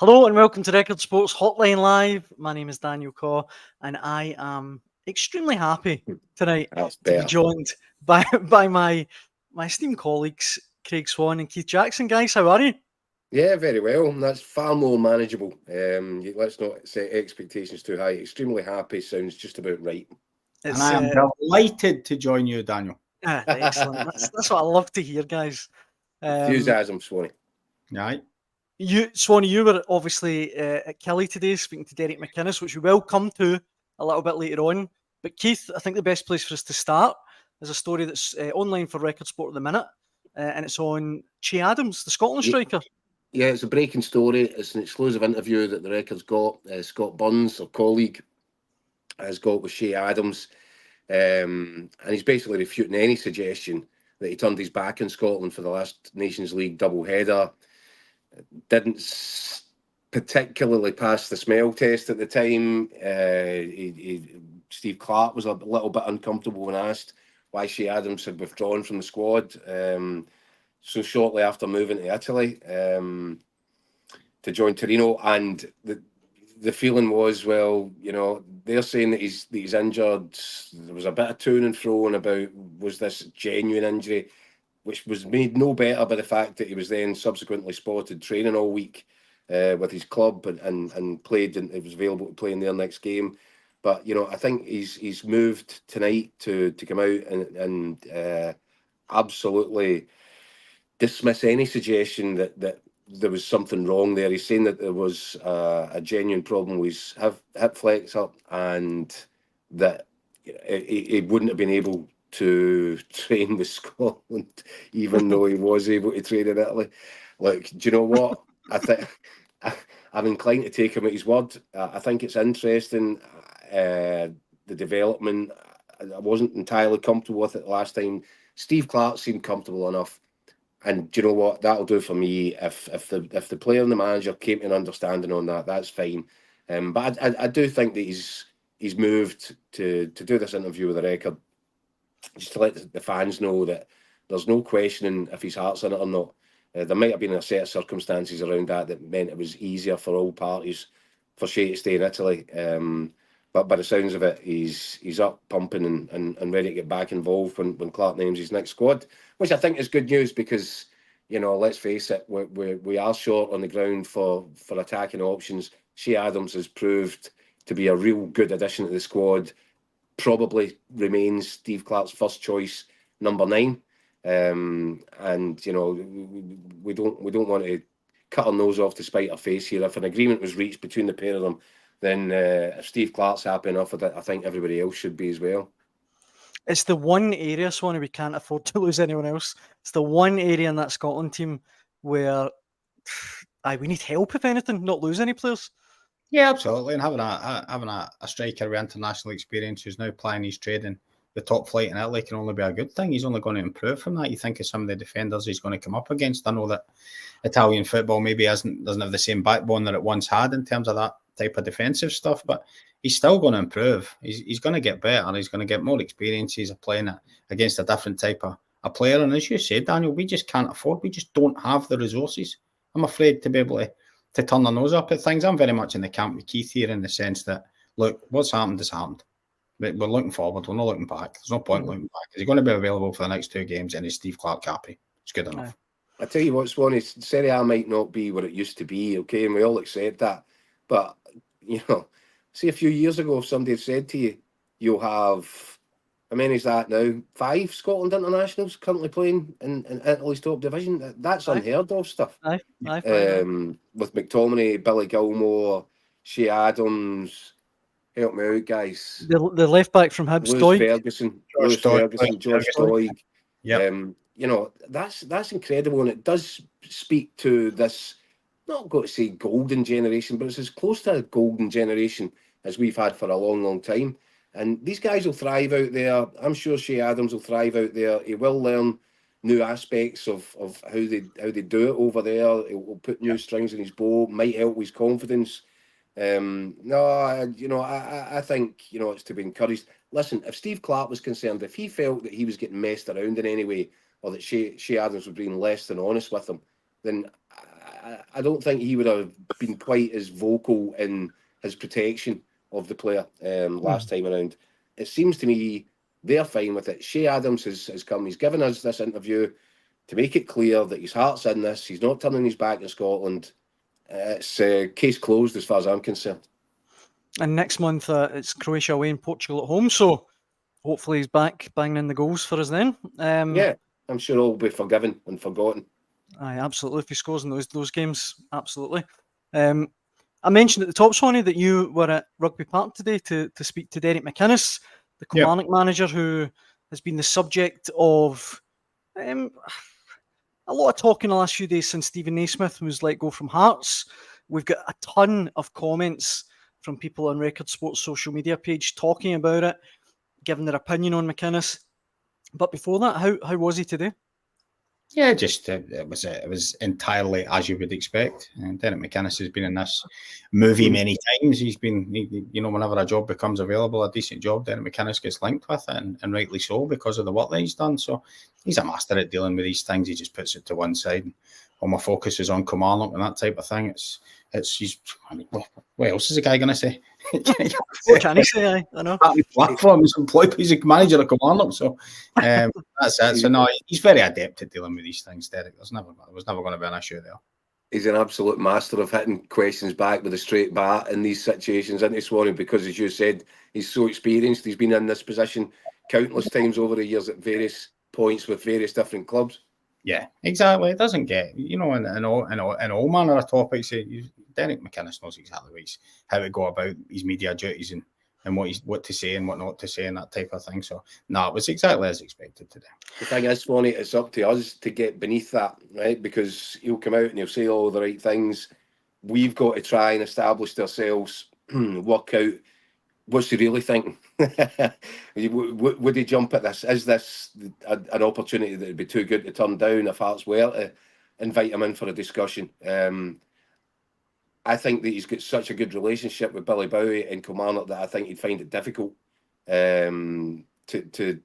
Hello and welcome to Record Sports Hotline Live. My name is Daniel Caw, and I am extremely happy tonight That's to be better. joined by my esteemed colleagues Craig Swan and Keith Jackson. Guys, how are you? Yeah, very well. That's far more manageable. Let's not set expectations too high. Extremely happy sounds just about right. And I am delighted to join you, Daniel. Excellent. That's what I love to hear, guys. Enthusiasm, Swanee. Right. Swanee, you were obviously at Kelly today speaking to Derek McInnes, which we will come to a little bit later on. But Keith, I think the best place for us to start is a story that's online for Record Sport at the minute, and it's on Che Adams, the Scotland striker. Yeah, it's a breaking story. It's an exclusive interview that the Record's got. Scott Burns, our colleague, has got with Che Adams. And he's basically refuting any suggestion that he turned his back on Scotland for the last Nations League double-header. Didn't particularly pass the smell test at the time. Steve Clarke was a little bit uncomfortable when asked why Che Adams had withdrawn from the squad so shortly after moving to Italy to join Torino. And the feeling was, well, you know, they're saying that he's injured. There was a bit of to and fro about was this genuine injury, which was made no better by the fact that he was then subsequently spotted training all week with his club and played, and it was available to play in their next game. But you know, I think he's moved tonight to come out and absolutely dismiss any suggestion that there was something wrong there. He's saying that there was a genuine problem with his hip flexor and that he wouldn't have been able to train with Scotland, even though he was able to train in Italy. Look, do you know what? I think I'm inclined to take him at his word. I think it's interesting, the development. I wasn't entirely comfortable with it last time. Steve Clarke seemed comfortable enough. And do you know what? That'll do for me. If the player and the manager came to an understanding on that, that's fine. But I do think that he's moved to do this interview with the Record, just to let the fans know that there's no questioning if his heart's in it or not. There might have been a set of circumstances around that meant it was easier for all parties for Shea to stay in Italy. But by the sounds of it, he's up, pumping and ready to get back involved when Clarke names his next squad, which I think is good news because, you know, let's face it, we are short on the ground for attacking options. Shea Adams has proved to be a real good addition to the squad. Probably remains Steve Clarke's first choice, number 9. And you know, we don't want to cut our nose off to spite our face here. If an agreement was reached between the pair of them, then if Steve Clarke's happy enough with it, I think everybody else should be as well. It's the one area, Swanee, we can't afford to lose anyone else. It's the one area in that Scotland team where we need help, if anything, not lose any players. Yeah, absolutely. And having a striker with international experience who's now playing his trade in the top flight in Italy can only be a good thing. He's only going to improve from that. You think of some of the defenders he's going to come up against. I know that Italian football maybe doesn't have the same backbone that it once had in terms of that type of defensive stuff, but he's still going to improve. He's going to get better. He's going to get more experiences of playing against a different type of a player. And as you said, Daniel, we just can't afford. We just don't have the resources, I'm afraid, to be able to turn their nose up at things. I'm very much in the camp with Keith here in the sense that, look, what's happened has happened. We're looking forward. We're not looking back. There's no point looking back. He's going to be available for the next 2 games, and is Steve Clarke happy? It's good enough. I tell you what, Swanee, Serie A might not be what it used to be, okay, and we all accept that. But, you know, see, a few years ago, if somebody had said to you, you'll have, how many is that now? 5 Scotland internationals currently playing in Italy's top division? That's unheard of stuff. With McTominay, Billy Gilmore, Shea Adams, help me out, guys. The left back from Hibs, Lewis Ferguson, George Doig. Yeah. You know, that's incredible, and it does speak to this, not going to say golden generation, but it's as close to a golden generation as we've had for a long, long time. And these guys will thrive out there. I'm sure Shea Adams will thrive out there. He will learn new aspects of how they do it over there. It will put new strings in his bow, might help his confidence. I think, you know, it's to be encouraged. Listen, if Steve Clarke was concerned, if he felt that he was getting messed around in any way, or that Shea Adams was being less than honest with him, then I don't think he would have been quite as vocal in his protection of the player last time around. It seems to me they're fine with it. Shea Adams has come. He's given us this interview to make it clear that his heart's in this. He's not turning his back on Scotland. It's case closed as far as I'm concerned. And next month it's Croatia away and Portugal at home. So hopefully he's back banging in the goals for us then. Yeah, I'm sure all will be forgiven and forgotten. Aye, absolutely. If he scores in those games, absolutely. I mentioned at the top, Swanee, that you were at Rugby Park today to speak to Derek McInnes, the Kilmarnock manager, who has been the subject of a lot of talk in the last few days since Stephen Naismith was let go from Hearts. We've got a ton of comments from people on Record Sports social media page talking about it, giving their opinion on McInnes. But before that, how was he today? Yeah, just it was entirely as you would expect. And Derek McInnes has been in this movie many times. He's been, whenever a job becomes available, a decent job, Derek McInnes gets linked with it, and rightly so because of the work that he's done. So he's a master at dealing with these things. He just puts it to one side. And all my focus is on Kilmarnock and that type of thing. What else is the guy going to say? What can he say? I know. Platform is employed. He's a manager of Kilmarnock, so that's it. So no, he's very adept at dealing with these things. Derek, there was never going to be an issue there. He's an absolute master of hitting questions back with a straight bat in these situations, isn't he, Swanee? Because as you said, he's so experienced. He's been in this position countless times over the years at various points with various different clubs. Yeah, exactly. It doesn't get, in all manner of topics. Derek McInnes knows exactly how to go about his media duties and what to say and what not to say and that type of thing. So, no, it was exactly as expected today. The thing is, Swanee, it's up to us to get beneath that, right? Because he'll come out and he'll say all the right things. We've got to try and establish ourselves, work out what's he really thinking. Would he jump at this? Is this an opportunity that would be too good to turn down if Hearts were to invite him in for a discussion? I think that he's got such a good relationship with Billy Bowie in Kilmarnock that I think he'd find it difficult to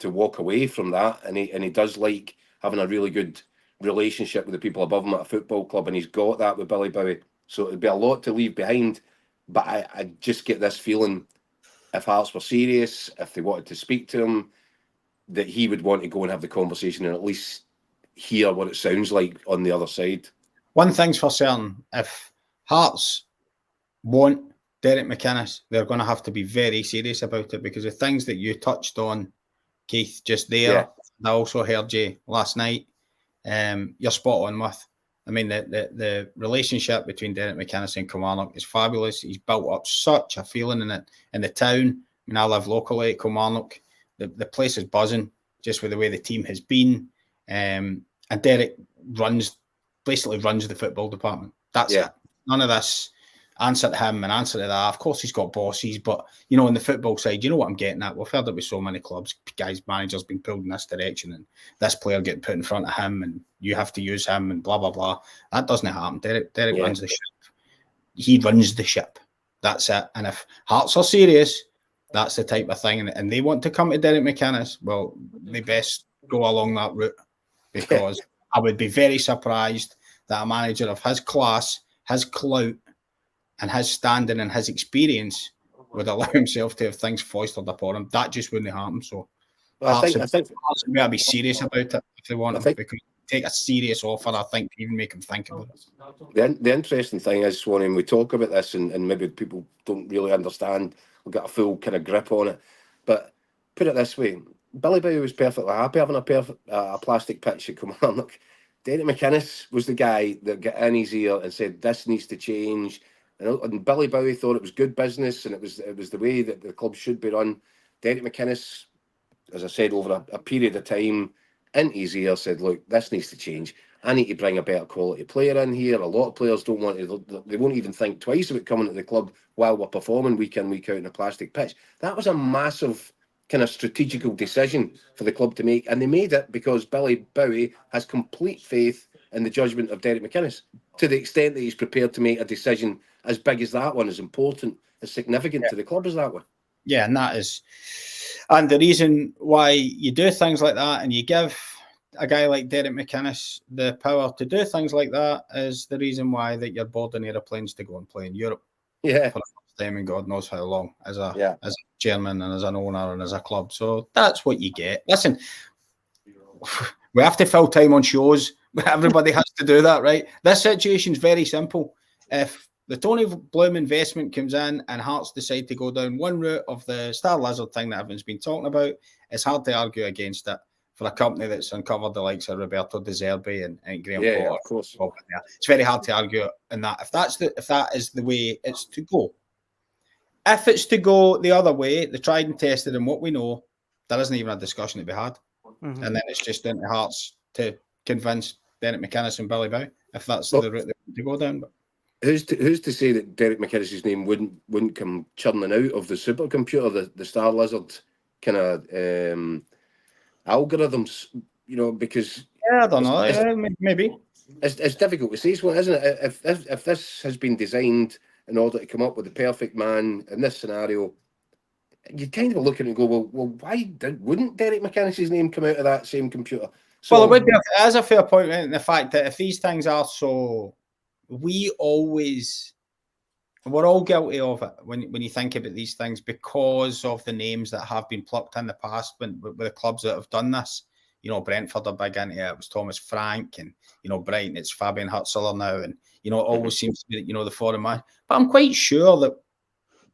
walk away from that. And he does like having a really good relationship with the people above him at a football club, and he's got that with Billy Bowie. So it'd be a lot to leave behind. But I just get this feeling, if Hearts were serious, if they wanted to speak to him, that he would want to go and have the conversation and at least hear what it sounds like on the other side. One thing's for certain, if Hearts want Derek McInnes, they're going to have to be very serious about it, because the things that you touched on, Keith, just there, I also heard you last night, you're spot on with. I mean, the relationship between Derek McInnes and Kilmarnock is fabulous. He's built up such a feeling in the town. I mean, I live locally at Kilmarnock. The place is buzzing just with the way the team has been. And Derek basically runs the football department. That's it. None of this answer to him and answer to that. Of course, he's got bosses, but, on the football side, you know what I'm getting at. We've heard it with so many clubs, managers being pulled in this direction and this player getting put in front of him and you have to use him and blah, blah, blah. That doesn't happen. Derek runs the ship. He runs the ship. That's it. And if Hearts are serious, that's the type of thing. And they want to come to Derek McInnes, well, they best go along that route, because I would be very surprised that a manager of his class, his clout, and his standing and his experience would allow himself to have things foisted upon him. That just wouldn't happen. So I think Hearts would be serious about it if they want him, because take a serious offer, I think, to even make him think about it. The interesting thing is, Swanee, and we talk about this and maybe people don't really understand, we'll get a full kind of grip on it. But put it this way, Billy Bowie was perfectly happy having a plastic pitch at Kilmarnock. Derek McInnes was the guy that got in his ear and said, this needs to change. And Billy Bowie thought it was good business and it was the way that the club should be run. Derek McInnes, as I said, over a period of time, in his ear said, look, this needs to change. I need to bring a better quality player in here. A lot of players don't want to, they won't even think twice about coming to the club while we're performing week in, week out in a plastic pitch. That was a massive kind of strategical decision for the club to make. And they made it because Billy Bowie has complete faith in the judgment of Derek McInnes, to the extent that he's prepared to make a decision as big as that one, as important, as significant to the club as that one. Yeah, and that is, and the reason why you do things like that and you give a guy like Derek McInnes the power to do things like that is the reason why that you're boarding aeroplanes to go and play in Europe. Yeah. For the first time in God knows how long, as a chairman and as an owner and as a club. So that's what you get. Listen, we have to fill time on shows. Everybody has to do that, right? This situation is very simple. If the Tony Bloom investment comes in and Hearts decide to go down one route of the Star Lizard thing that everyone's been talking about, it's hard to argue against it for a company that's uncovered the likes of Roberto De Zerbi and Graham Potter. Yeah, of course. It's very hard to argue in that. If that is the way it's to go. If it's to go the other way, the tried and tested and what we know, there isn't even a discussion to be had. Mm-hmm. And then it's just down to Hearts to convince Derek McInnes and Billy Bow if that's the route they want to go down. But who's to say that Derek McInnes' name wouldn't come churning out of the supercomputer, the Star Lizard kind of algorithms, because I don't know. Maybe it's difficult to say, isn't it? If this has been designed in order to come up with the perfect man in this scenario, you kind of look at it and go, well, why wouldn't Derek McInnes' name come out of that same computer? So, well, it would be as a fair point in the fact that if these things are so, we're all guilty of it when you think about these things because of the names that have been plucked in the past with the clubs that have done this. Brentford are big into it. It was Thomas Frank, and Brighton, it's Fabian Hurtzeler now, and it always seems to be the foreign man. But I'm quite sure that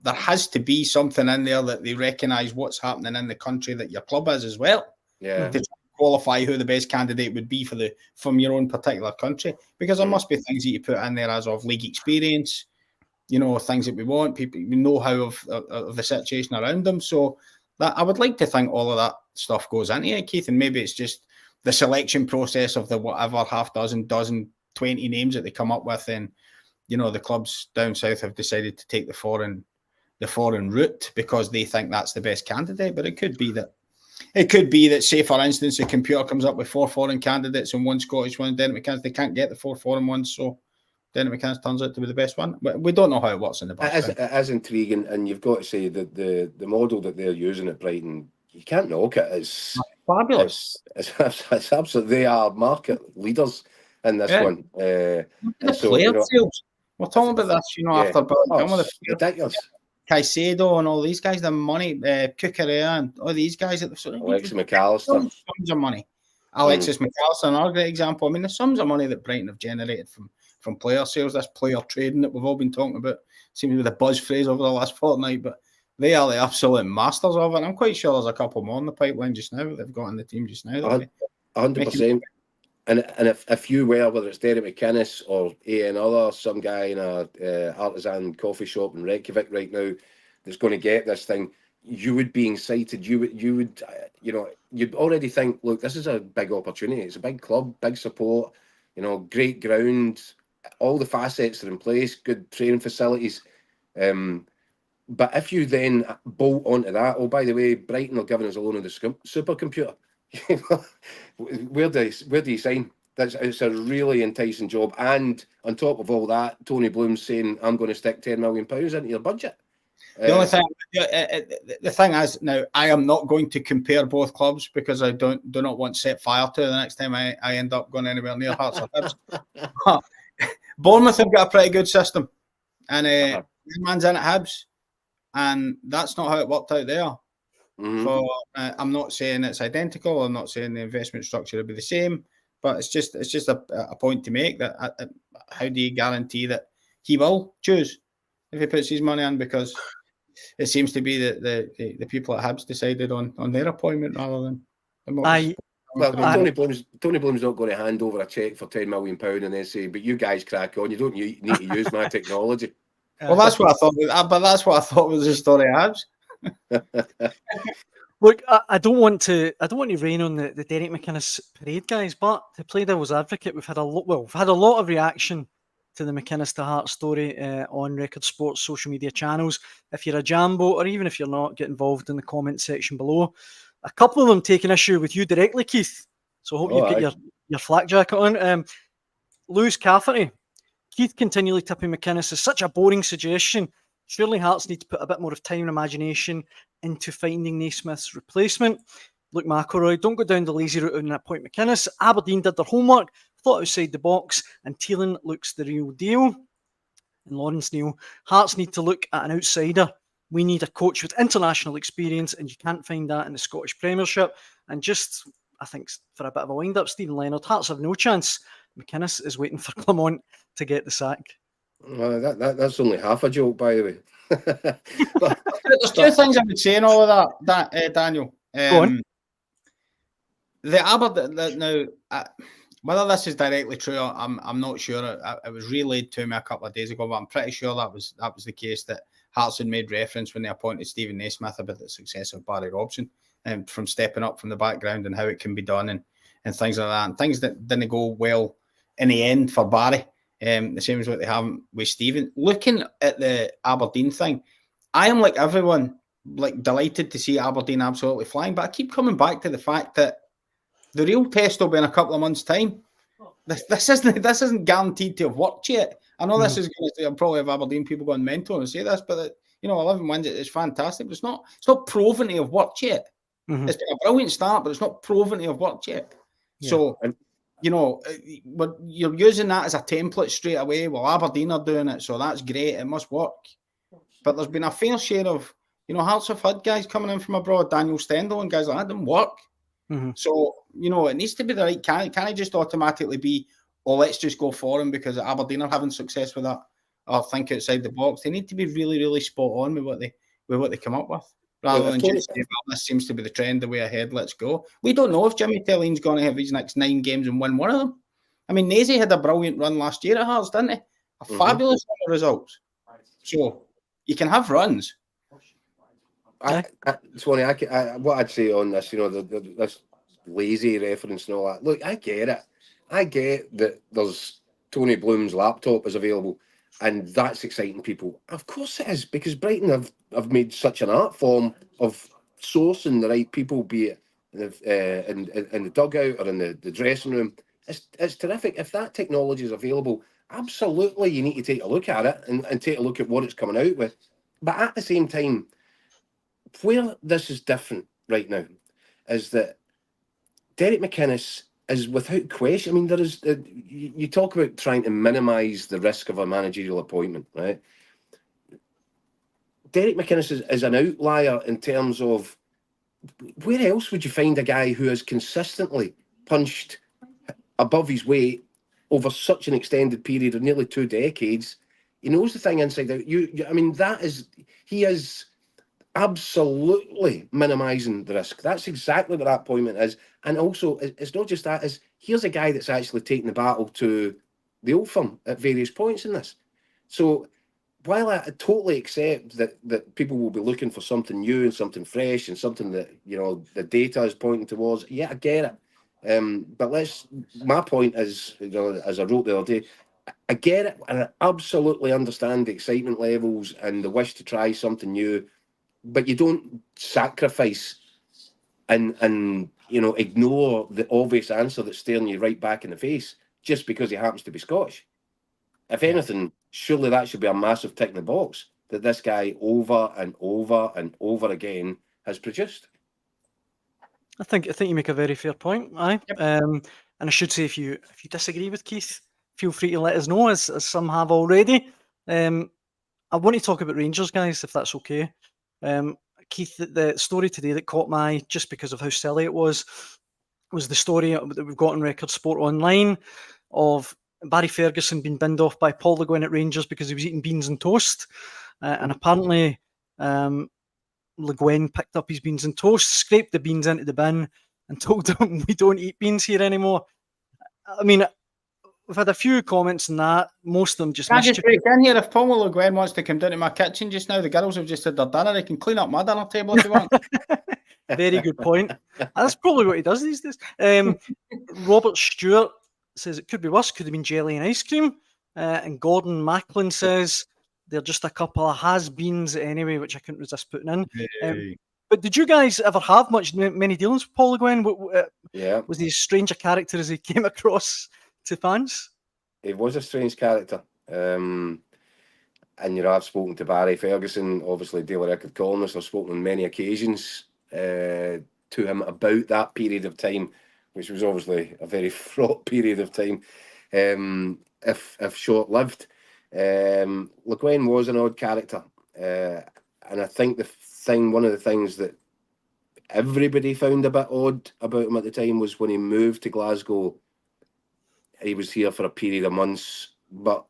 there has to be something in there that they recognise what's happening in the country that your club is as well. Yeah. To qualify who the best candidate would be from your own particular country, because there must be things that you put in there as of league experience, things that we want, people we know how of the situation around them. So that I would like to think all of that stuff goes into it, Keith, and maybe it's just the selection process of the whatever half dozen, 20 names that they come up with, and the clubs down south have decided to take the foreign route because they think that's the best candidate. But it could be that, say, for instance, the computer comes up with 4 foreign candidates and 1 Scottish one, Derek McInnes, they can't get the 4 foreign ones, so Derek McInnes turns out to be the best one. But we don't know how it works in the back. It is intriguing, and you've got to say that the model that they're using at Brighton, you can't knock it. It's fabulous. It's absolutely, they are market leaders in this one. The player sales. We're talking about this, after ridiculous. Caicedo and all these guys, the money, Cucurella and all these guys at the Alexis McAllister, sums of money. Alexis McAllister, another great example. I mean, the sums of money that Brighton have generated from player sales, this player trading that we've all been talking about, seems to be the buzz phrase over the last fortnight, but they are the absolute masters of it. And I'm quite sure there's a couple more in the pipeline just now that they've got in the team just now. 100%. And if you were, whether it's Derek McInnes or another, some guy in a artisan coffee shop in Reykjavik right now that's going to get this thing, you would be excited. You'd already think, look, this is a big opportunity. It's a big club, big support, great ground, all the facets are in place, good training facilities. But if you then bolt onto that, oh, by the way, Brighton are giving us a loan of the supercomputer. Where do you sign? It's a really enticing job, and on top of all that, Tony Bloom's saying, "I'm going to stick £10 million into your budget." The only thing, the thing is, now I am not going to compare both clubs because I do not want to set fire to the next time I end up going anywhere near Hearts or Hibs. Bournemouth have got a pretty good system, and man's in at Hibs, and that's not how it worked out there. Mm-hmm. So I'm not saying it's identical. I'm not saying the investment structure will be the same, but it's just a point to make that how do you guarantee that he will choose if he puts his money in? Because it seems to be that the people at Hibs decided on their appointment rather than. Tony Bloom's not going to hand over a cheque for £10 million and then say, "But you guys crack on. You don't need to use my technology." Well, that's what I thought. But that's what I thought was the story of Hibs. Look, I don't want to rain on the Derek McInnes parade, guys. But to play devil's advocate, we've had a lot of reaction to the McInnes to Hearts story on Record Sports social media channels. If you're a Jambo, or even if you're not, get involved in the comment section below. A couple of them taking issue with you directly, Keith. So I hope you've got your flak jacket on. Lewis Cafferty. Keith continually tipping McInnes is such a boring suggestion. Surely Hearts need to put a bit more of time and imagination into finding Naismith's replacement. Luke McElroy, don't go down the lazy route on that point, McInnes. Aberdeen did their homework, thought outside the box, and Thielen looks the real deal. And Lawrence Neal, Hearts need to look at an outsider. We need a coach with international experience, and you can't find that in the Scottish Premiership. And just, I think, for a bit of a wind-up, Stephen Leonard, Hearts have no chance. McInnes is waiting for Clement to get the sack. Well, that's only half a joke, by the way. There's two things I would say in all of that, Daniel. Go on. The Aberdeen now, whether this is directly true, I'm not sure. It was relayed to me a couple of days ago, but I'm pretty sure that was the case, that Hearts had made reference when they appointed Stephen Naismith about the success of Barry Robson and from stepping up from the background and how it can be done and things like that, and things that didn't go well in the end for Barry. The same as what they have with Stephen. Looking at the Aberdeen thing, I am like everyone, like delighted to see Aberdeen absolutely flying, but I keep coming back to the fact that the real test will be in a couple of months' time. This isn't guaranteed to have worked yet. I know this is going to say, I'll probably have Aberdeen people going mental and say this, but 11 wins, it's fantastic. But it's not proven to have worked yet. It's been a brilliant start, but it's not proven to have worked yet. Yeah. So, but you're using that as a template straight away. Well, Aberdeen are doing it, so that's great. It must work. But there's been a fair share of, Hearts have had guys coming in from abroad, Daniel Stendhal and guys like that, didn't work. So, it needs to be the right. Can it just automatically be, let's just go for him because Aberdeen are having success with that, or think outside the box? They need to be really, really spot on with what they come up with, rather than just say, well, this seems to be the trend, the way ahead, let's go. We don't know if Jimmy Tellin's going to have his next 9 games and win one of them. I mean, Nazy had a brilliant run last year at Hearts, didn't he? A fabulous run of results. So you can have runs. Swanee, what I'd say on this, this lazy reference and all that. Look, I get it. I get that there's Tony Bloom's laptop is available, and that's exciting people. Of course it is, because Brighton have made such an art form of sourcing the right people, be it in the dugout or in the dressing room. It's terrific. If that technology is available, absolutely you need to take a look at it and take a look at what it's coming out with. But at the same time, where this is different right now is that Derek McInnes is without question. I mean, there is you talk about trying to minimise the risk of a managerial appointment, right? Derek McInnes is an outlier in terms of where else would you find a guy who has consistently punched above his weight over such an extended period of nearly 2 decades? He knows the thing inside out. I mean, he is absolutely minimising the risk. That's exactly what that appointment is. And also, it's not just that, here's a guy that's actually taken the battle to the old firm at various points in this. So while I totally accept that people will be looking for something new and something fresh and something that, the data is pointing towards, yeah, I get it. But my point is, as I wrote the other day, I get it, and I absolutely understand the excitement levels and the wish to try something new. But you don't sacrifice and ignore the obvious answer that's staring you right back in the face just because he happens to be Scottish. If anything, surely that should be a massive tick in the box that this guy over and over and over again has produced. I think you make a very fair point. Aye. Yep. And I should say, if you disagree with Keith, feel free to let us know, as some have already. I want to talk about Rangers, guys, if that's okay. Keith, the story today that caught my eye, just because of how silly it was the story that we've got on Record Sport Online of Barry Ferguson being binned off by Paul Le Guen at Rangers because he was eating beans and toast. And apparently Le Guen picked up his beans and toast, scraped the beans into the bin and told him, we don't eat beans here anymore. I mean, we've had a few comments on that. Most of them just... Can I just break in here? If Paul Le Guen wants to come down to my kitchen just now, the girls have just had their dinner. They can clean up my dinner table if you want. Very good point. That's probably what he does these days. Robert Stewart says it could be worse. Could have been jelly and ice cream. And Gordon Macklin says they're just a couple of has-beens anyway, which I couldn't resist putting in. Hey. But did you guys ever have many dealings with Paul Le Guen? Yeah. Was he as strange a character as he came across to fans? He was a strange character. And, I've spoken to Barry Ferguson, obviously Daily Record columnist. I've spoken on many occasions. to him about that period of time, which was obviously a very fraught period of time, if short-lived. Le Guen was an odd character, and I think one of the things that everybody found a bit odd about him at the time was when he moved to Glasgow. He was here for a period of months, but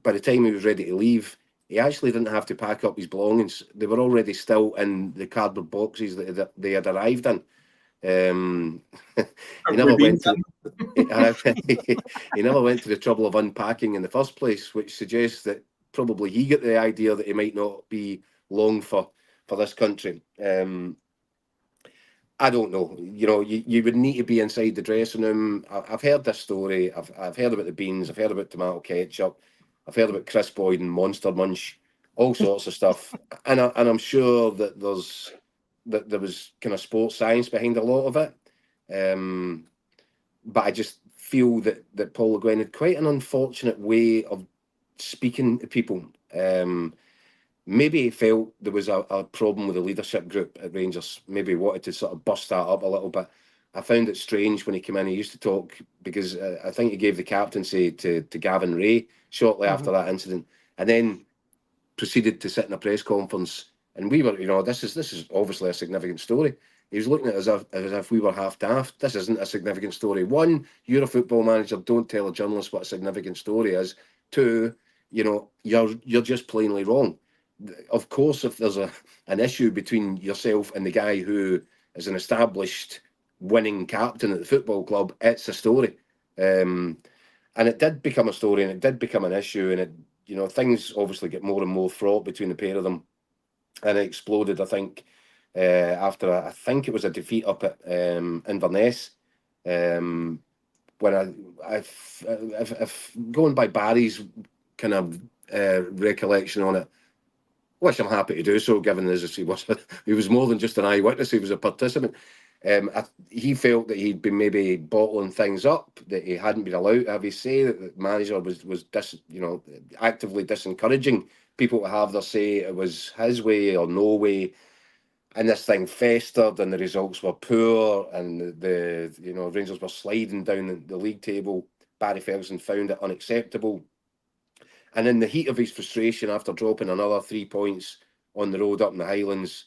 by the time he was ready to leave, he actually didn't have to pack up his belongings. They were already still in the cardboard boxes that they had arrived in. He never went to he never went to the trouble of unpacking in the first place, which suggests that probably he got the idea that he might not be long for this country. I don't know. You know, you would need to be inside the dressing room. I've heard this story. I've heard about the beans. I've heard about tomato ketchup. I've heard about Chris Boyd and Monster Munch, all sorts of stuff. And I'm sure that there was kind of sports science behind a lot of it. But I just feel that Paul Le Guen had quite an unfortunate way of speaking to people. Maybe he felt there was a problem with the leadership group at Rangers. Maybe he wanted to sort of bust that up a little bit. I found it strange when he came in. He used to talk, because I think he gave the captaincy to Gavin Ray shortly after that incident, and then proceeded to sit in a press conference. And we were, you know, this is obviously a significant story. He was looking at it as if we were half-daft. This isn't a significant story. One, you're a football manager. Don't tell a journalist what a significant story is. Two, you know, you're just plainly wrong. Of course, if there's an issue between yourself and the guy who is an established winning captain at the football club, it's a story. And it did become a story, and it did become an issue, and it, you know, things obviously get more and more fraught between the pair of them, and it exploded, I think, after I think it was a defeat up at Inverness. When if going by Barry's kind of recollection on it, which I'm happy to do so, given as he was more than just an eyewitness, he was a participant. He felt that he'd been maybe bottling things up, that he hadn't been allowed to have his say, that the manager was actively disencouraging people to have their say. It was his way or no way, and this thing festered, and the results were poor, and the Rangers were sliding down the league table. Barry Ferguson found it unacceptable. And in the heat of his frustration, after dropping another 3 points on the road up in the Highlands,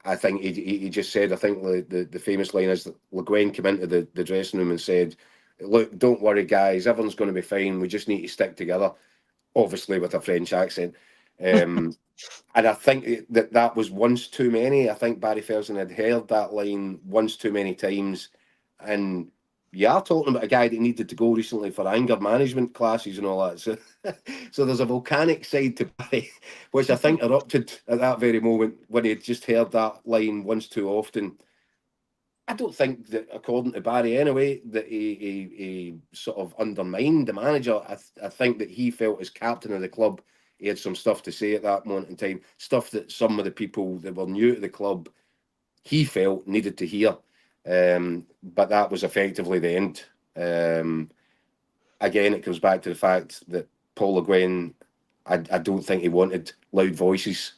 I think he just said, I think the famous line is that Le Guen came into the dressing room and said, "Look, don't worry, guys, everyone's going to be fine. We just need to stick together," obviously with a French accent. And I think that was once too many. I think Barry Ferguson had heard that line once too many times. And you are talking about a guy that needed to go recently for anger management classes and all that. So there's a volcanic side to Barry, which I think erupted at that very moment when he had just heard that line once too often. I don't think that, according to Barry anyway, that he sort of undermined the manager. I think that he felt, as captain of the club, he had some stuff to say at that moment in time, stuff that some of the people that were new to the club, he felt, needed to hear. But that was effectively the end. Again, it comes back to the fact that Paul Le Guen, I don't think he wanted loud voices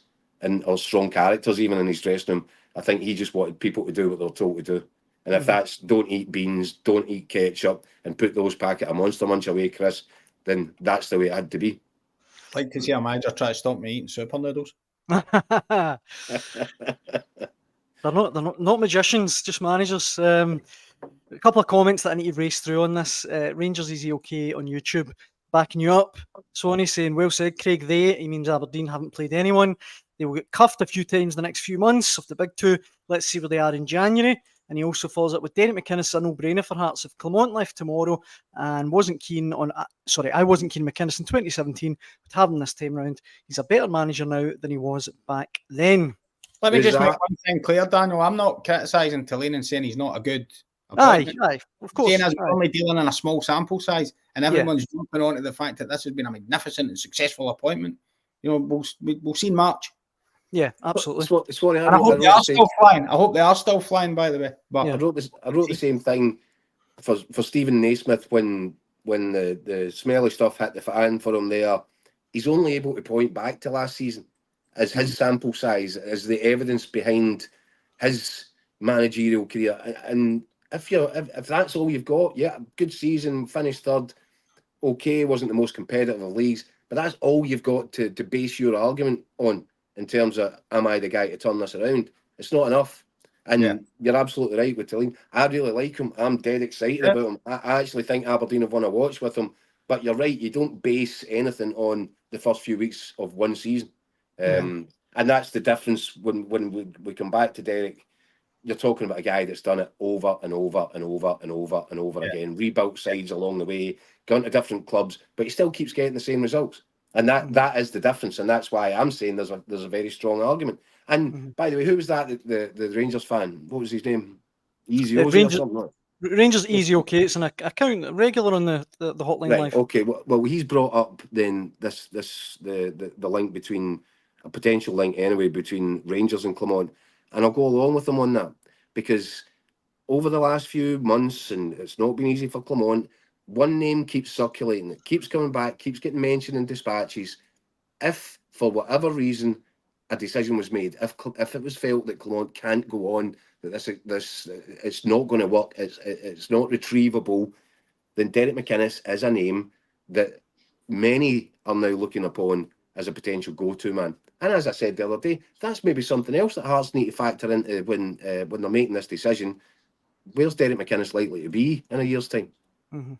or strong characters even in his dressing room. I think he just wanted people to do what they're told to do. And if that's don't eat beans, don't eat ketchup, and put those packet of Monster Munch away, Chris, then that's the way it had to be. I'd like to see a manager try to stop me eating super noodles. They're not magicians, just managers. A couple of comments that I need to race through on this. Rangers Easy OK on YouTube, backing you up. Swanee saying, "Well said, Craig. He means Aberdeen, haven't played anyone. They will get cuffed a few times the next few months of the big two. Let's see where they are in January." And he also follows up with Derek McInnes, a no-brainer for Hearts. If Clement left tomorrow and wasn't keen on, I wasn't keen on McInnes in 2017, but having this time round, he's a better manager now than he was back then. Let me just make one thing clear, Daniel. I'm not criticising Tulane and saying he's not a good appointment. Aye, of course. Saying as we're only dealing in a small sample size, and everyone's jumping onto the fact that this has been a magnificent and successful appointment. You know, we'll see in March. Yeah, absolutely. I hope they are still flying. I hope they are still flying, by the way. But I wrote the same thing for Stephen Naismith when the smelly stuff hit the fan for him there. He's only able to point back to last season as his sample size, as the evidence behind his managerial career. And if that's all you've got, yeah, good season, finished third, okay, wasn't the most competitive of leagues, but that's all you've got to base your argument on in terms of, am I the guy to turn this around? It's not enough. And you're absolutely right with Tilleen. I really like him. I'm dead excited about him. I actually think Aberdeen have won a watch with him. But you're right, you don't base anything on the first few weeks of one season. And that's the difference when we come back to Derek. You're talking about a guy that's done it over and over and over and over and over again, rebuilt sides along the way, gone to different clubs, but he still keeps getting the same results. And that is the difference. And that's why I'm saying there's a very strong argument. And by the way, who was that? The Rangers fan? What was his name? Easy Ozzy or something like that? Rangers Easy OK. It's an account regular on the Hotline right, Live. Okay. Well, he's brought up then the link between a potential link anyway between Rangers and Clermont, and I'll go along with him on that because over the last few months, and it's not been easy for Clermont, one name keeps circulating, it keeps coming back, keeps getting mentioned in dispatches. If for whatever reason a decision was made, if it was felt that Clermont can't go on, that this it's not going to work, it's not retrievable, then Derek McInnes is a name that many are now looking upon as a potential go-to man. And as I said the other day, that's maybe something else that Hearts need to factor into when they're making this decision. Where's Derek McInnes likely to be in a year's time?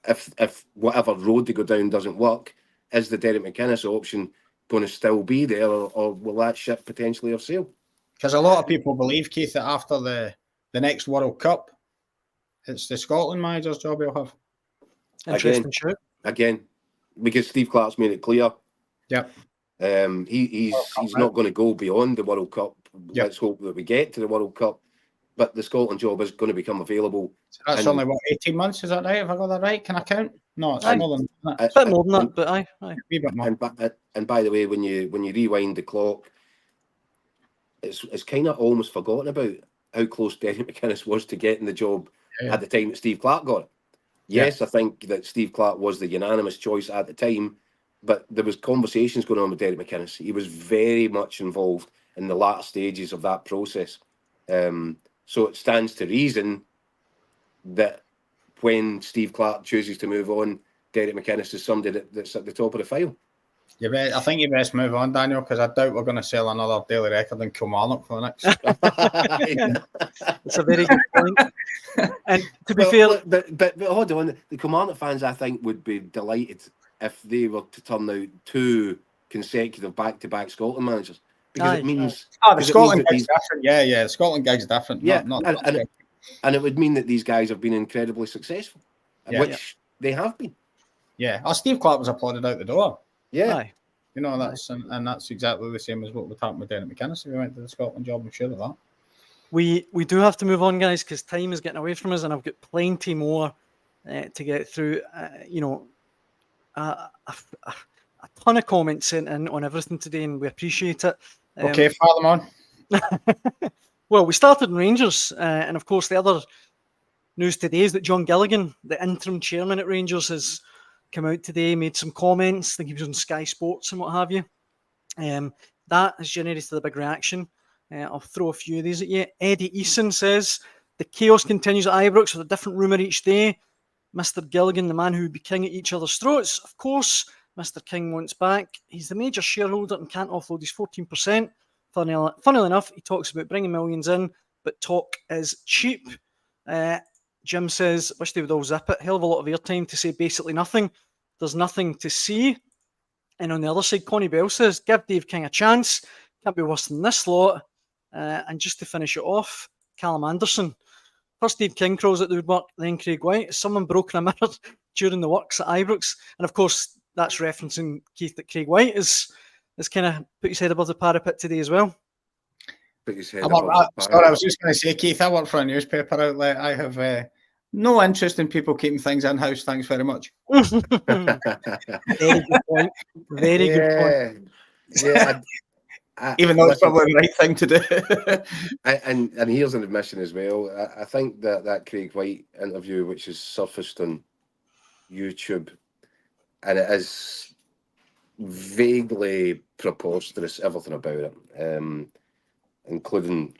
If whatever road they go down doesn't work, is the Derek McInnes option going to still be there, or will that ship potentially have sailed? Because a lot of people believe, Keith, that after the next World Cup, it's the Scotland manager's job he'll have. Interesting shout. Again, because Steve Clarke's made it clear. Yep. He's not going to go beyond the World Cup. Yep. Let's hope that we get to the World Cup. But the Scotland job is going to become available. So that's only, 18 months, is that right? Have I got that right? Can I count? No, it's more than that. It's a bit more than that, but aye. A bit more. And by the way, when you rewind the clock, it's kind of almost forgotten about how close Derek McInnes was to getting the job at the time that Steve Clarke got it. Yes, I think that Steve Clarke was the unanimous choice at the time, but there was conversations going on with Derek McInnes. He was very much involved in the latter stages of that process. So it stands to reason that when Steve Clarke chooses to move on, Derek McInnes is somebody that's at the top of the file. I think you best move on, Daniel, because I doubt we're going to sell another daily record in Kilmarnock for the next. It's a very good point. And to be fair, but hold on, the Kilmarnock fans, I think, would be delighted if they were to turn out 2 consecutive back-to-back Scotland managers, because it means the Scotland gig's different. Yeah, the Scotland gig's different. Yeah, and it would mean that these guys have been incredibly successful, which they have been. Yeah, Steve Clarke was applauded out the door. Yeah, aye. You know, that's exactly the same as what would happen with Derek McInnes if he went to the Scotland job. I'm sure of that. We do have to move on, guys, because time is getting away from us, and I've got plenty more to get through. A ton of comments sent in on everything today, and we appreciate it. Okay, fire them on. Well, we started in Rangers, and of course the other news today is that John Gilligan, the interim chairman at Rangers, has come out today, made some comments. I think he was on Sky Sports and what have you. That has generated a big reaction. I'll throw a few of these at you. Eddie Eason says, the chaos continues at Ibrox with a different rumour each day. Mr. Gilligan, the man who would be king at each other's throats. Of course, Mr. King wants back. He's the major shareholder and can't offload his 14%. Funnily enough, he talks about bringing millions in, but talk is cheap. Jim says, wish they would all zip it. Hell of a lot of airtime to say basically nothing. There's nothing to see. And on the other side, Connie Bell says, give Dave King a chance. Can't be worse than this lot. And just to finish it off, Callum Anderson. First Dave King crawls at the woodwork, then Craig White. Has someone broken a mirror during the works at Ibrox? And of course, that's referencing, Keith, that Craig White is kind of put his head above the parapet today as well. Put his head Sorry, I was just going to say, Keith, I work for a newspaper outlet. I have no interest in people keeping things in-house. Thanks very much. Very good point. Very good point. Yeah. Even though it's probably the right thing to do. and here's an admission as well. I think that Craig White interview, which is surfaced on YouTube, and it is vaguely preposterous, everything about it, including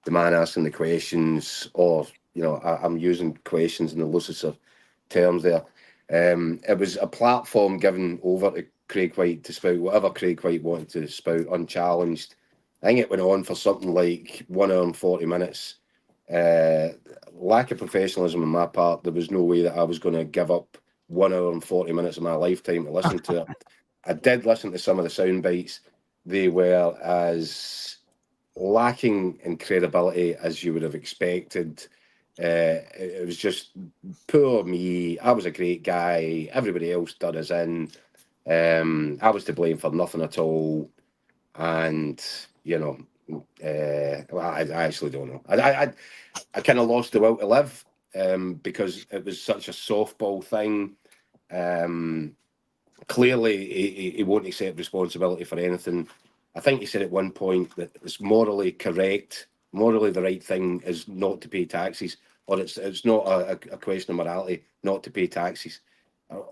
the man asking the questions, or I'm using questions in the loosest of terms there. It was a platform given over to Craig White to spout whatever Craig White wanted to spout unchallenged. I think it went on for something like 1 hour and 40 minutes. Lack of professionalism on my part. There was no way that I was going to give up 1 hour and 40 minutes of my lifetime to listen to it. I did listen to some of the sound bites. They were as lacking in credibility as you would have expected. It was just poor me. I was a great guy. Everybody else did us in. I was to blame for nothing at all. And, I actually don't know. I kind of lost the will to live because it was such a softball thing. Clearly, he won't accept responsibility for anything. I think he said at one point that it's morally correct, morally the right thing is not to pay taxes, or it's not a question of morality not to pay taxes.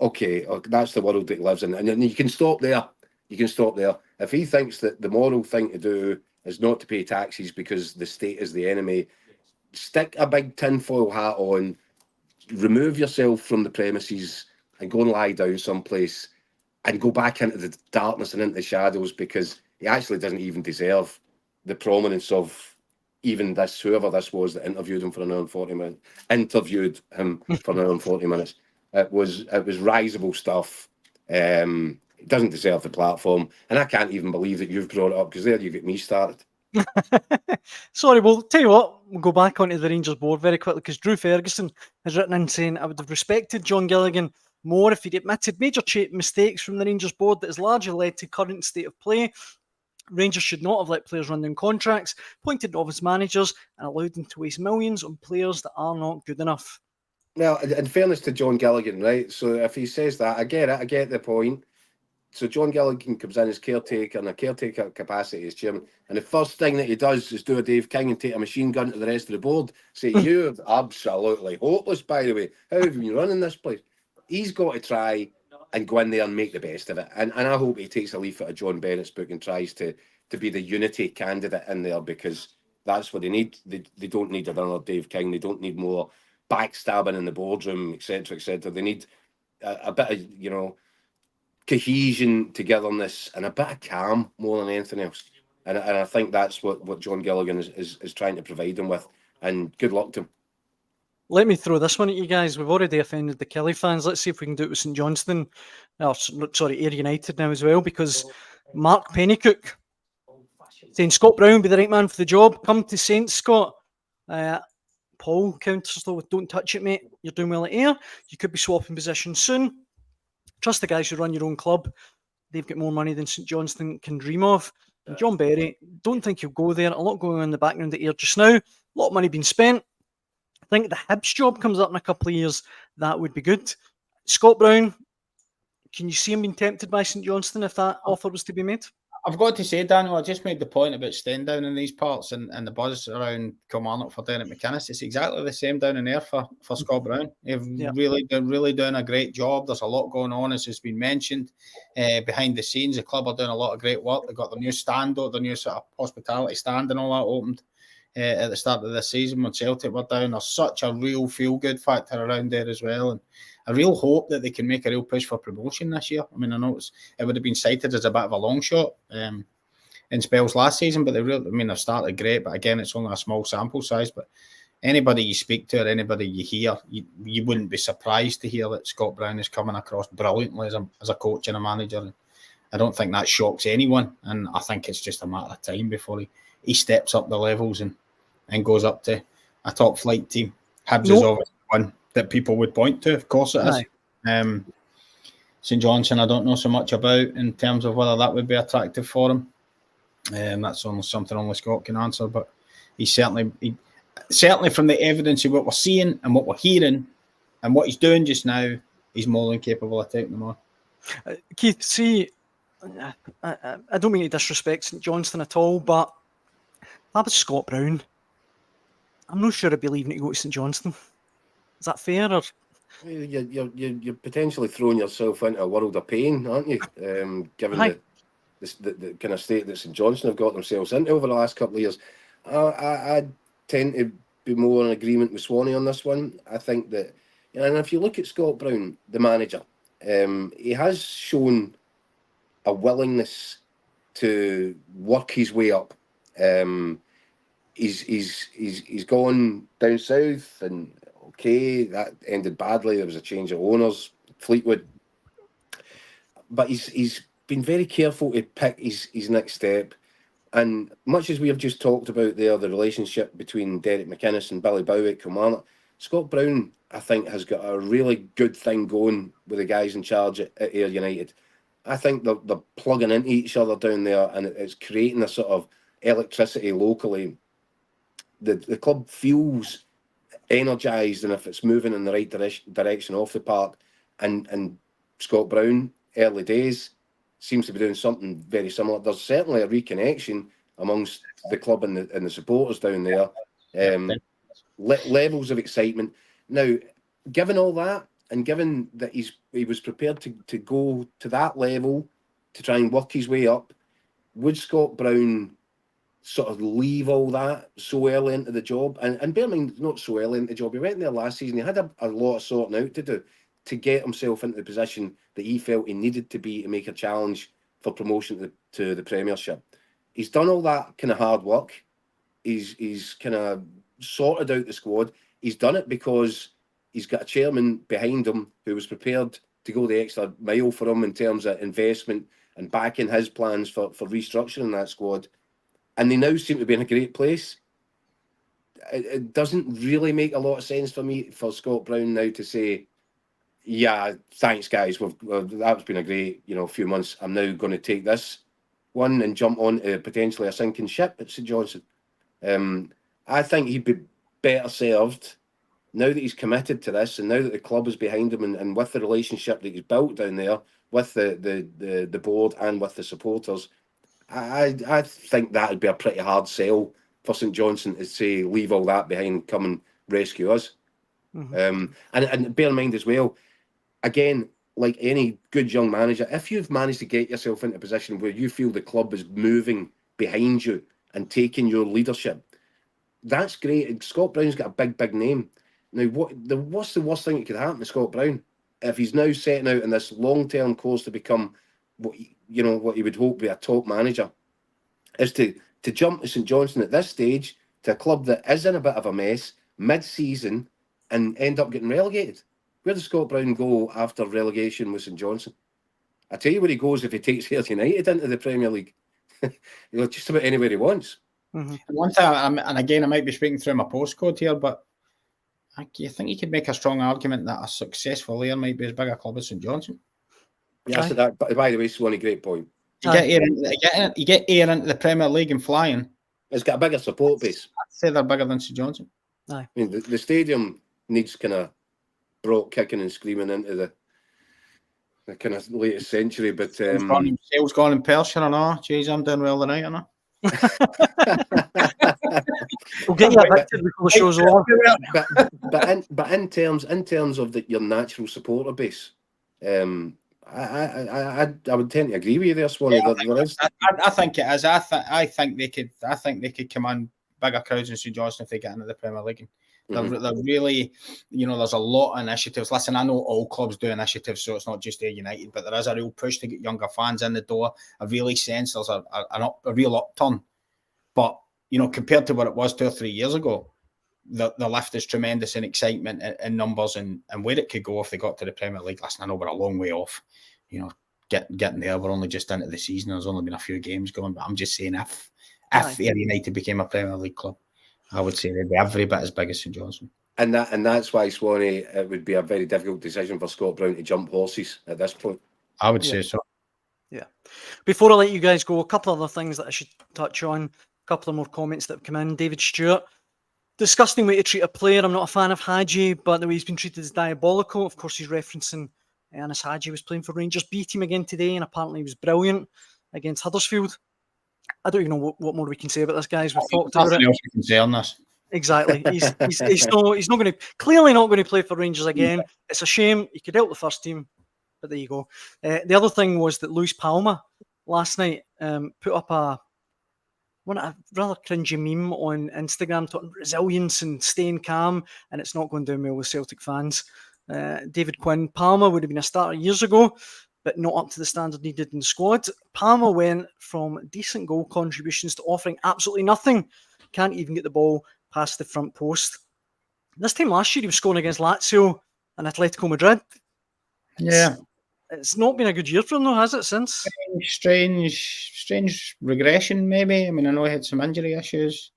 Okay, that's the world that he lives in, and you can stop there. You can stop there. If he thinks that the moral thing to do is not to pay taxes because the state is the enemy, stick a big tinfoil hat on, remove yourself from the premises, and go and lie down someplace, and go back into the darkness and into the shadows, because he actually doesn't even deserve the prominence of even this, whoever this was that interviewed him for an hour and 40 minutes. Interviewed him for an hour and 40 minutes. It was risible stuff. He doesn't deserve the platform, and I can't even believe that you've brought it up, because there you get me started. Sorry, well, tell you what, we'll go back onto the Rangers board very quickly, because Drew Ferguson has written in saying, I would have respected John Gilligan more if he'd admitted major mistakes from the Rangers board that has largely led to current state of play. Rangers should not have let players run down contracts, appointed novice managers, and allowed them to waste millions on players that are not good enough. Well, in fairness to John Gilligan, right? So if he says that, I get it, I get the point. So John Gilligan comes in as caretaker, in a caretaker capacity as chairman, and the first thing that he does is do a Dave King and take a machine gun to the rest of the board. Say, you're absolutely hopeless, by the way. How have you been running this place? He's got to try and go in there and make the best of it. And I hope he takes a leaf out of John Bennett's book and tries to be the unity candidate in there, because that's what they need. They don't need another Dave King. They don't need more backstabbing in the boardroom, etc., etc. They need a bit of, cohesion, togetherness, and a bit of calm more than anything else. And I think that's what John Gilligan is trying to provide them with. And good luck to him. Let me throw this one at you guys. We've already offended the Kelly fans. Let's see if we can do it with St Johnstone. Ayr United now as well, because Mark Pennycook saying Scott Brown be the right man for the job. Come to Saints, Scott. Paul counters though with, don't touch it, mate. You're doing well at Ayr. You could be swapping positions soon. Trust the guys who run your own club. They've got more money than St Johnstone can dream of. And John Berry, don't think he'll go there. A lot going on in the background at Ayr just now. A lot of money being spent. I think the Hibs job comes up in a couple of years. That would be good. Scott Brown, can you see him being tempted by St Johnstone if that offer was to be made? I've got to say, Daniel, I just made the point about staying down in these parts and the buzz around Kilmarnock for Derek McInnes. It's exactly the same down in there for Scott Brown. They've really doing a great job. There's a lot going on, as has been mentioned. Behind the scenes, the club are doing a lot of great work. They've got the new stand, the new sort of hospitality stand and all that opened at the start of the season when Celtic were down. There's such a real feel-good factor around there as well. And a real hope that they can make a real push for promotion this year. I mean, I know it would have been cited as a bit of a long shot in spells last season, but they've started great. But again, it's only a small sample size. But anybody you speak to or anybody you hear, you wouldn't be surprised to hear that Scott Brown is coming across brilliantly as a coach and a manager. I don't think that shocks anyone, and I think it's just a matter of time before he steps up the levels and goes up to a top flight team. Hibs is obviously one that people would point to. Of course it is. St Johnstone, I don't know so much about in terms of whether that would be attractive for him. That's almost something only Scott can answer. But he's certainly from the evidence of what we're seeing and what we're hearing and what he's doing just now, he's more than capable of taking them on. Keith, see, I don't mean to disrespect St Johnstone at all, but that was Scott Brown. I'm not sure I'd be leaving to go to St Johnstone. Is that fair? Or you're potentially throwing yourself into a world of pain, aren't you? Given the kind of state that St Johnstone have got themselves into over the last couple of years. tend to be more in agreement with Swanee on this one. I think that, and if you look at Scott Brown, the manager, he has shown a willingness to work his way up. He's gone down south, and okay, that ended badly. There was a change of owners, Fleetwood, but he's been very careful to pick his next step. And much as we have just talked about there, the relationship between Derek McInnes and Billy Bowie at Kilmarnock, Scott Brown, I think, has got a really good thing going with the guys in charge at Ayr United. I think they're plugging into each other down there, and it's creating a sort of electricity locally. The club feels energised, and if it's moving in the right direction off the park, and Scott Brown, early days, seems to be doing something very similar. There's certainly a reconnection amongst the club and the supporters down there. Levels of excitement. Now, given all that, and given that he was prepared to go to that level to try and work his way up, would Scott Brown sort of leave all that so early into the job? And bear in mind, not so early into the job. He went there last season. He had a lot of sorting out to do to get himself into the position that he felt he needed to be to make a challenge for promotion to the Premiership. He's done all that kind of hard work. He's kind of sorted out the squad. He's done it because he's got a chairman behind him who was prepared to go the extra mile for him in terms of investment and backing his plans for restructuring that squad. And they now seem to be in a great place. It doesn't really make a lot of sense for Scott Brown now to say, yeah, thanks guys, that's been a great few months. I'm now going to take this one and jump on to potentially a sinking ship at St Johnstone. I think he'd be better served now that he's committed to this, and now that the club is behind him, and with the relationship that he's built down there with the board and with the supporters. I think that would be a pretty hard sell for St Johnstone to say, leave all that behind, come and rescue us. Mm-hmm. And bear in mind as well, again, like any good young manager, if you've managed to get yourself into a position where you feel the club is moving behind you and taking your leadership, that's great. Scott Brown's got a big name. Now, what's the worst thing that could happen to Scott Brown if he's now setting out in this long-term course to become what he would hope be a top manager, is to jump to St Johnstone at this stage, to a club that is in a bit of a mess mid-season, and end up getting relegated. Where does Scott Brown go after relegation with St Johnstone? I tell you where he goes if he takes Ayr United into the Premier League. Just about anywhere he wants. Mm-hmm. One thing, and again, I might be speaking through my postcode here, but I think you could make a strong argument that a successful Ayr might be as big a club as St Johnstone. Yeah, so that. By the way, Swan, a great point. You get Ayr into the Premier League and flying. It's got a bigger support base. I'd say they're bigger than St Johnstone. Aye. I mean, the stadium needs kind of brought kicking and screaming into the kind of latest century, but sales gone in Persia or no? Jeez, I'm doing well tonight, aren't I? We'll get you evicted before the show's over. But in terms of your natural supporter base, I would tend to agree with you there, Swanee. I think it is. I think they could command bigger crowds in St Johnstone if they get into the Premier League. They're really, there's a lot of initiatives. Listen, I know all clubs do initiatives, so it's not just Ayr United, but there is a real push to get younger fans in the door. I really sense there's a real upturn. But, compared to what it was 2 or 3 years ago, the lift is tremendous in excitement and numbers and where it could go if they got to the Premier League. Listen, I know we're a long way off, getting there. We're only just into the season. There's only been a few games going, but I'm just saying if Ayr United became a Premier League club, I would say they'd be every bit as big as St Johnstone. And that's why, Swanee, it would be a very difficult decision for Scott Brown to jump horses at this point. I would say so. Yeah. Before I let you guys go, a couple of other things that I should touch on. A couple of more comments that have come in. David Stewart. Disgusting way to treat a player. I'm not a fan of Hadji, but the way he's been treated is diabolical. Of course, he's referencing Anis Hadji was playing for Rangers B team again today, and apparently he was brilliant against Huddersfield. I don't even know what more we can say about this, guys. We've talked about it. Nothing else we can say on this. Exactly. He's not going to, clearly not going to play for Rangers again. It's a shame. He could help the first team, but there you go. The other thing was that Luis Palma last night put up one a rather cringy meme on Instagram talking resilience and staying calm, and it's not going down well with Celtic fans. David Quinn, Palmer would have been a starter years ago, but not up to the standard needed in the squad. Palmer went from decent goal contributions to offering absolutely nothing. Can't even get the ball past the front post. This time last year, he was scoring against Lazio and Atletico Madrid. It's not been a good year for him, though, has it, since? Strange regression, maybe. I mean, I know he had some injury issues,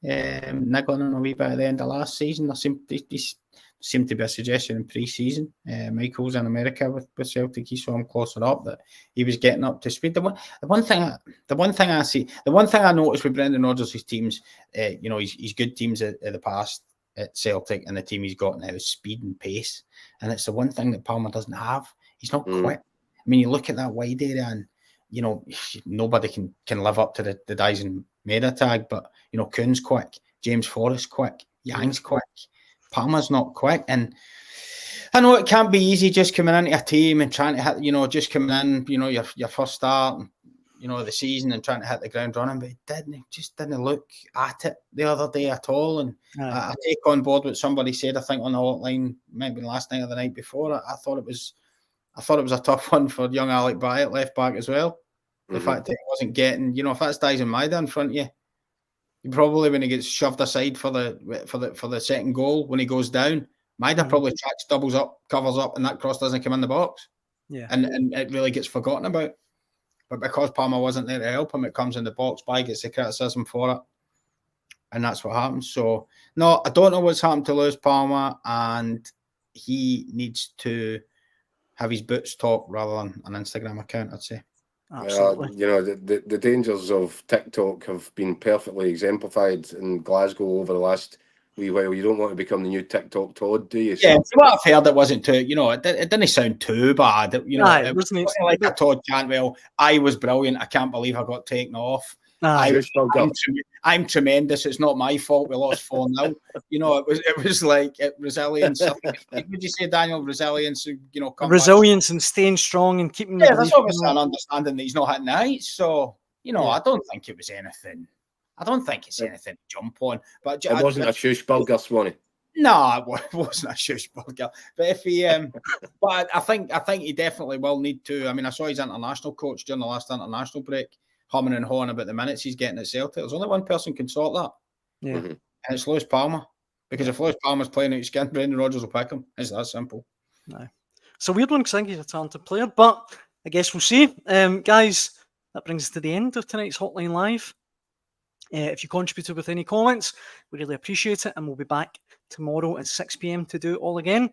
niggling on a wee bit at the end of last season. There seemed to be a suggestion in pre-season. Michael's in America with Celtic. He saw him closer up that he was getting up to speed. The one thing I noticed with Brendan Rodgers' teams, he's good teams at the past at Celtic, and the team he's got now is speed and pace, and it's the one thing that Palmer doesn't have. He's not quick. I mean, you look at that wide area, and nobody can live up to the Dyson Maeda tag, but Kuhn's quick, James Forrest quick, Yang's quick. Palmer's not quick, and I know it can't be easy just coming into a team and trying to hit, just coming in, your first start, of the season and trying to hit the ground running, but he just didn't look at it the other day at all. And I take on board what somebody said, I think on the hotline, maybe last night or the night before. I thought it was a tough one for young Alec Byatt, left back as well. The fact that he wasn't getting, if that's Dyson Maeda in front of you, he probably, when he gets shoved aside for the second goal, when he goes down, Maeda probably tracks, doubles up, covers up, and that cross doesn't come in the box. Yeah. And it really gets forgotten about. But because Palmer wasn't there to help him, it comes in the box. By gets the criticism for it. And that's what happens. So, no, I don't know what's happened to Lewis Palmer, and he needs to have his boots talk rather than an Instagram account, I'd say. Absolutely. The dangers of TikTok have been perfectly exemplified in Glasgow over the last wee while. You don't want to become the new TikTok Todd, do you? Yeah, what I've heard, it wasn't too, it didn't sound too bad. It wasn't like a Todd Cantwell. I was brilliant. I can't believe I got taken off. I'm tremendous. It's not my fault. We lost 4-0. It was like resilience. Would you say, Daniel, resilience? Resilience and staying strong and keeping. Yeah, that's obviously an understanding that he's not hitting the heights. So I don't think it was anything. I don't think it's anything to jump on. But it wasn't a shushburger, Swanee. No, it wasn't a shushburger. But if he, but I think he definitely will need to. I mean, I saw his international coach during the last international break, humming and hawing about the minutes he's getting at Celtic. There's only one person can sort that. Yeah. And it's Lewis Palmer. Because if Lewis Palmer's playing out his skin, Brendan Rodgers will pick him. It's that simple. No. It's a weird one because I think he's a talented player, but I guess we'll see. Guys, that brings us to the end of tonight's Hotline Live. If you contributed with any comments, we really appreciate it, and we'll be back tomorrow at 6 p.m. to do it all again.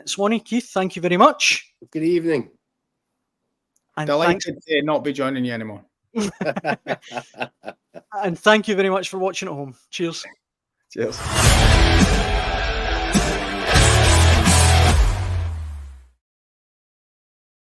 Swanee, Keith, thank you very much. Good evening. And delighted to not be joining you anymore. And thank you very much for watching at home. Cheers. Cheers.